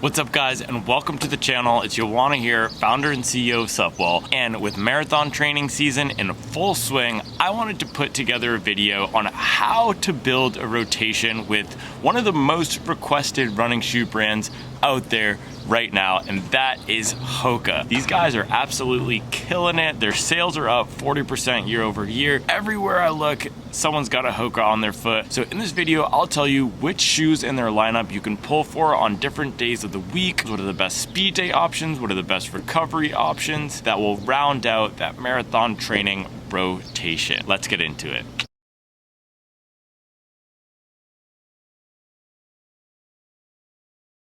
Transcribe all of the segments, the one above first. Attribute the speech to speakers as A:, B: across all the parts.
A: What's up guys, and welcome to the channel. It's Joanna here, founder and CEO of Supwell, and with marathon training season in full swing, I wanted to put together a video on how to build a rotation with one of the most requested running shoe brands out there right now, and that is Hoka. These guys are absolutely killing it. Their sales are up 40% year over year. Everywhere I look, someone's got a Hoka on their foot. So in this video, I'll tell you which shoes in their lineup you can pull for on different days of the week. What are the best speed day options? What are the best recovery options that will round out that marathon training rotation? Let's get into it.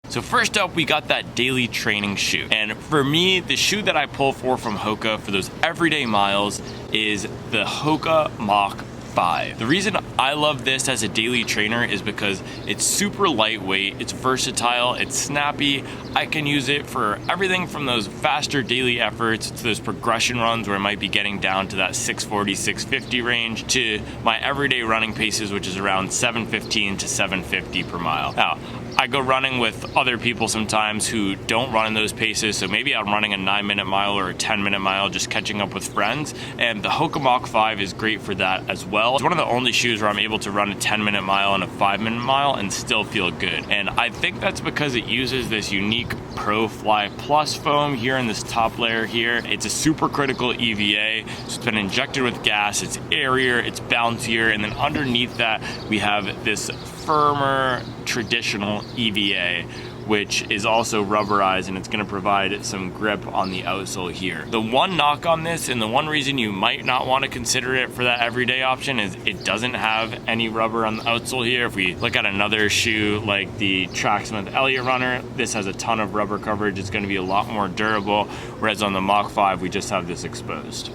A: So first up, we got that daily training shoe. And for me, the shoe that I pull for from Hoka for those everyday miles is the Hoka Mach. The reason I love this as a daily trainer is because it's super lightweight, it's versatile, it's snappy. I can use it for everything from those faster daily efforts to those progression runs where I might be getting down to that 640, 650 range, to my everyday running paces, which is around 715 to 750 per mile. Now, I go running with other people sometimes who don't run in those paces, so maybe I'm running a 9-minute mile or a 10-minute mile, just catching up with friends, and the Hoka Mach 5 is great for that as well. It's one of the only shoes where I'm able to run a 10-minute mile and a 5-minute mile and still feel good, and I think that's because it uses this unique Pro Fly Plus foam here in this top layer here. It's a supercritical EVA, so it's been injected with gas, it's airier, it's bouncier, and then underneath that we have this firmer traditional EVA, which is also rubberized, and it's going to provide some grip on the outsole here. The one knock on this, and the one reason you might not want to consider it for that everyday option, is it doesn't have any rubber on the outsole here. If we look at another shoe like the Tracksmith Elliott Runner, this has a ton of rubber coverage. It's going to be a lot more durable, whereas on the Mach 5 we just have this exposed.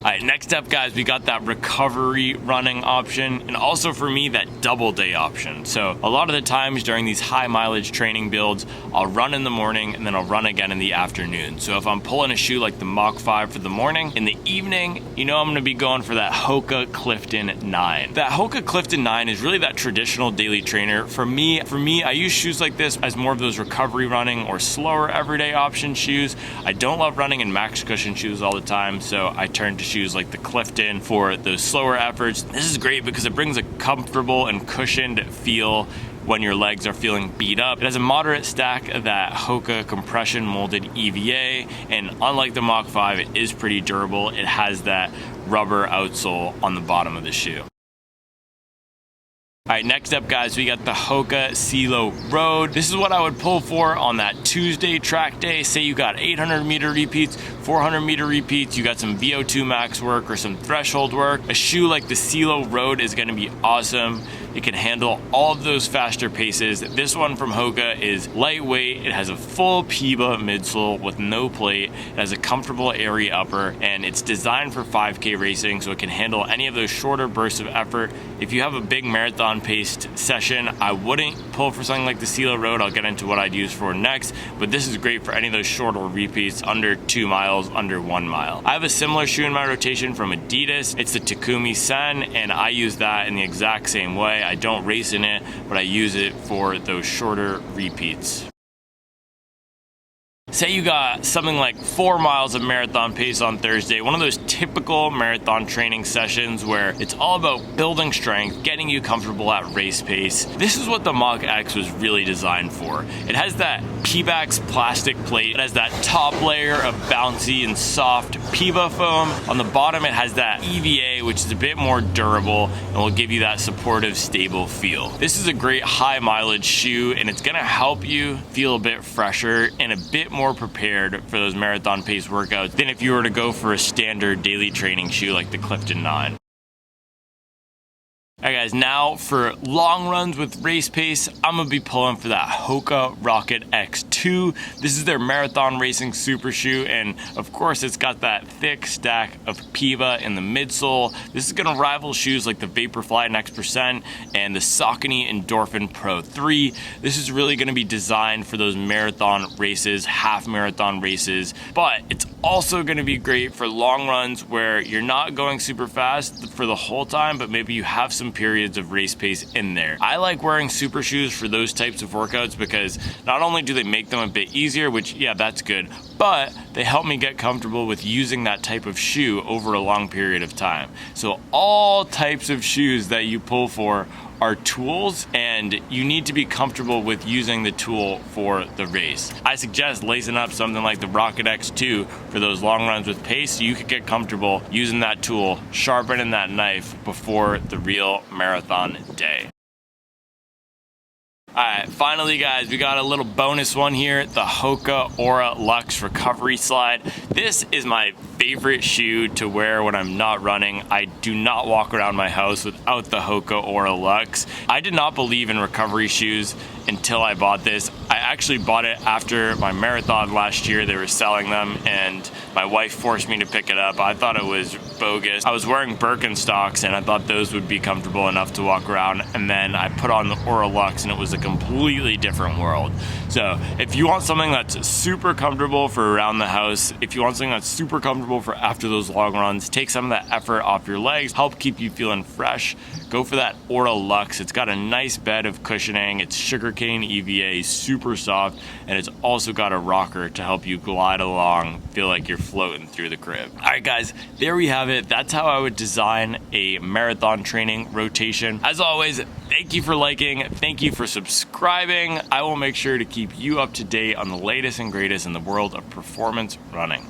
A: All right, next up guys, we got that recovery running option, and also for me, that double day option. So a lot of the times during these high mileage training builds, I'll run in the morning and then I'll run again in the afternoon. So if I'm pulling a shoe like the Mach 5 for the morning, in the evening, you know I'm gonna be going for that Hoka Clifton 9. That Hoka Clifton 9 is really that traditional daily trainer. For me, I use shoes like this as more of those recovery running or slower everyday option shoes. I don't love running in max cushion shoes all the time, so I turn to shoes like the Clifton for those slower efforts. This is great because it brings a comfortable and cushioned feel when your legs are feeling beat up. It has a moderate stack of that Hoka compression molded EVA, and unlike the Mach 5, it is pretty durable. It has that rubber outsole on the bottom of the shoe. All right, next up guys, we got the Hoka Cielo Road. This is what I would pull for on that Tuesday track day. Say you got 800 meter repeats, 400 meter repeats, you got some VO2 max work or some threshold work. A shoe like the Cielo Road is gonna be awesome. It can handle all of those faster paces. This one from Hoka is lightweight. It has a full PIBA midsole with no plate. It has a comfortable airy upper, and it's designed for 5K racing, so it can handle any of those shorter bursts of effort. If you have a big marathon paced session, I wouldn't pull for something like the Cielo Road. I'll get into what I'd use for next, but this is great for any of those shorter repeats, under 2 miles, under 1 mile. I have a similar shoe in my rotation from Adidas. It's the Takumi Sen, and I use that in the exact same way. I don't race in it, but I use it for those shorter repeats. Say you got something like 4 miles of marathon pace on Thursday, one of those typical marathon training sessions where it's all about building strength, getting you comfortable at race pace. This is what the Mach X was really designed for. It has that Pebax plastic plate. It has that top layer of bouncy and soft PIBA foam. On the bottom, it has that EVA, which is a bit more durable and will give you that supportive, stable feel. This is a great high mileage shoe, and it's gonna help you feel a bit fresher and a bit more prepared for those marathon pace workouts than if you were to go for a standard daily training shoe like the Clifton 9. Alright guys, now for long runs with race pace, I'm going to be pulling for that Hoka Rocket X2. This is their marathon racing super shoe, and of course it's got that thick stack of PIBA in the midsole. This is going to rival shoes like the Vaporfly Next% and the Saucony Endorphin Pro 3. This is really going to be designed for those marathon races, half marathon races, but it's also going to be great for long runs where you're not going super fast for the whole time, but maybe you have some some periods of race pace in there. I like wearing super shoes for those types of workouts because not only do they make them a bit easier, which yeah, that's good, but they help me get comfortable with using that type of shoe over a long period of time. So all types of shoes that you pull for are tools, and you need to be comfortable with using the tool for the race. I suggest lacing up something like the Rocket X2 for those long runs with pace so you could get comfortable using that tool, sharpening that knife before the real marathon day. Alright, finally guys, we got a little bonus one here, the Hoka Aura Luxe Recovery Slide. This is my favorite shoe to wear when I'm not running. I do not walk around my house without the Hoka Aura Luxe. I did not believe in recovery shoes until I bought this. I actually bought it after my marathon last year. They were selling them and my wife forced me to pick it up. I thought it was bogus. I was wearing Birkenstocks and I thought those would be comfortable enough to walk around, and then I put on the Aura Luxe and it was a completely different world. So if you want something that's super comfortable for around the house, if you want something that's super comfortable for after those long runs, take some of that effort off your legs, help keep you feeling fresh, go for that Aura Luxe. It's got a nice bed of cushioning. It's sugarcane EVA, super soft, and it's also got a rocker to help you glide along, feel like you're floating through the crib. All right guys, there we have it. That's how I would design a marathon training rotation. As always, thank you for liking, thank you for subscribing. I will make sure to keep you up to date on the latest and greatest in the world of performance running.